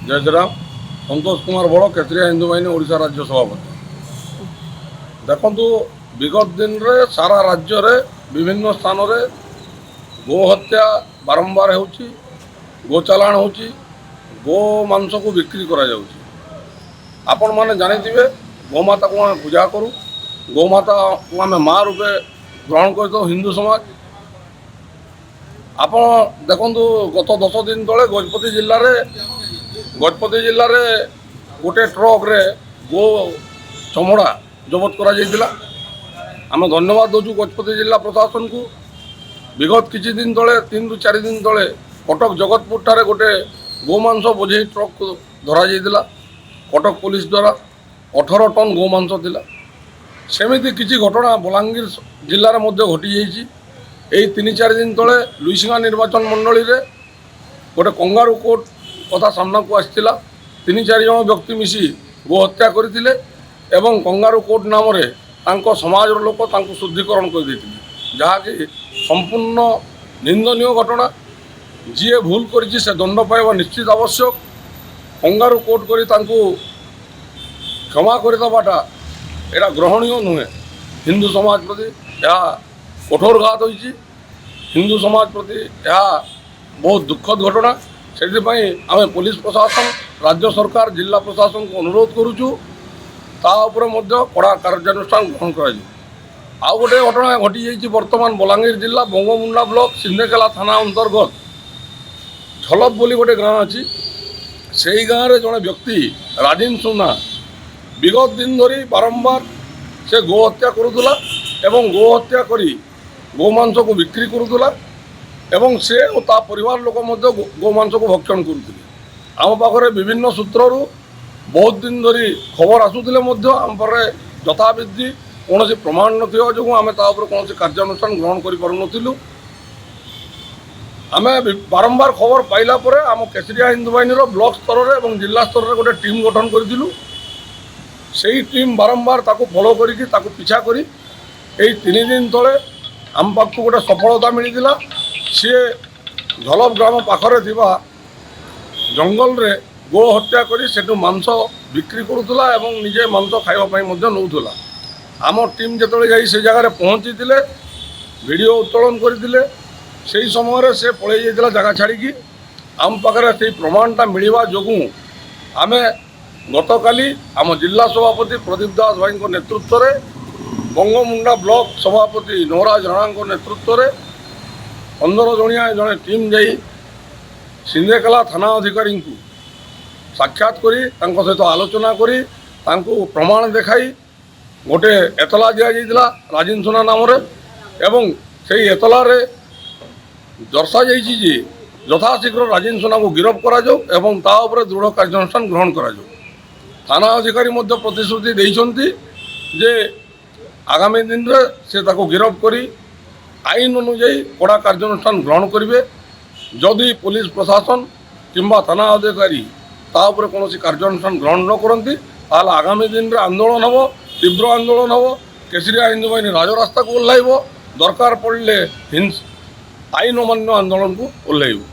जय श्रीराम। संतोष कुमार बड़ केसरिया हिंदू बाहिनी ओडिशा राज्य सभापति। देखु विगत दिन रे सारा राज्य रे विभिन्न स्थान रे गो हत्या बारंबार होउची, गो चालाण होउची, गो मांस को बिक्री करा जाउची। आपण माने जानिथिबे गोमाता को आमे पूजा करू, गोमाता को आमे माँ रूपे ग्रहण करतो हिंदू समाज। आप देखु गत 10 दिन तले गजपति जिले में गोटे ट्रक रे गो चमड़ा जबत करा जायतिला। आम धन्यवाद दौचु गजपति जिला प्रशासन को। विगत किछि दिन तले 3 ରୁ 4 दिन तले कटक जगतपुर ठारे गोटे गोमांस बोझे ट्रक को धरा जायतिला। कटक पुलिस द्वारा 18 टन गोमांस थिला। सेमिति किछि घटना बलांगीर जिल्ला रे मध्ये घटी जायछि। यही 3-4 दिन तले लुईसिंगा निर्वाचन मंडली रे गोटे कंगारू कोर्ट कथा सामना को आसला। 3-4 जन व्यक्ति मिसी गो हत्या करथिले एवं कंगारू कोर्ट नाम रे तांको समाज लोक तांको शुद्धिकरण कर देथिले, जहा कि संपूर्ण निंदनीय घटना। जी भूल करिछि से दंड पाइबा निश्चित आवश्यक। कंगारू कोर्ट करी तांको क्षमा कर दबाटा एटा ग्रहणीय नुहे। हिंदू समाज प्रति या कठोर घात होइछि। हिंदू समाज प्रति यह बहुत दुखद घटना। से आम पुलिस प्रशासन, राज्य सरकार, जिला प्रशासन को अनुरोध करुचु कड़ा कार्यानुष्ठान ग्रहण कर। आउ गोटे घटना घटी जाइए बर्तमान बलांगीर जिला बंगमुंडा ब्लॉक सिंधेकेला थाना अंतर्गत झलप बोली गोटे गाँ अच्छी। से गाँव में जड़े व्यक्ति राजीन सुना विगत दिन धरी बारंबार से गो हत्या करुला एवं गो हत्या करी गोमांस को बिक्री करुला एवं से और ता परिवार लोक गोमांस को भक्षण करुले। आम पाखे विभिन्न सूत्रु बहुत दिन धरी खबर आसूले आम पाखे यथाविधि कौन प्रमाण ना जो आम कौन कार्यानुष्ठान ग्रहण करूँ। आम बारंबार खबर पाइला परे आम केसरिया हिंदू बाहिनी ब्लॉक स्तर में जिला स्तर में गोटे टीम गठन करूँ। से टीम बारंबार ताको फॉलो करी पीछा करी 3 दिन तले आम पाक गोटे सफलता मिलता। सी झलप ग्राम पाखरे थिबा जंगल रे गो हत्या करी सेठू मांस बिक्री करुला एवं निजे मांस खाइबा नौला। आम टीम जेतले जाई से जगह पहुँची वीडियो उत्तोलन करते से समय से पलि जाइला जगह छाड़ी। आम पाखे से प्रमाणटा मिलवा जो आम गतकाली आम जिला सभापति प्रदीप दास भाई नेतृत्व में बंगमुंडा ब्लॉक सभापति नवराज राणा नेतृत्व में 15 जणिया जड़े टीम जाई सिंधेकेला थाना अधिकारी को साक्षात करी सहित आलोचना करी प्रमाण देखाई गोटे एतला दि जाइला राजीन सुना नाम रे एवं से एतला रे दर्शा जाइछि जे यथाशीघ्र राजीन सुना को गिरफ्त करा जाऊ एवं ता उपरे दृढ़ कार्यानुष्ठान ग्रहण करा जाऊ। थाना अधिकारी मध्य प्रतिश्रुति देइछन्ति जे आगामी दिन रे से ताको गिरफ्त करी आईन अनुଯାयी कड़ा कार्यानुष्ठान ग्रहण करेंगे। जदि पुलिस प्रशासन किंबा थाना अधिकारी ता उपरे कौन कार्यानुष्ठान ग्रहण न करती ताल आगामी दिन रे आंदोलन हम, तीव्र आंदोलन हम। केसरिया हिंदू बाहिनी राजरास्ता को ओह्लैब, दरकार पड़े आईन अमान्य आंदोलन को ओह्लैब।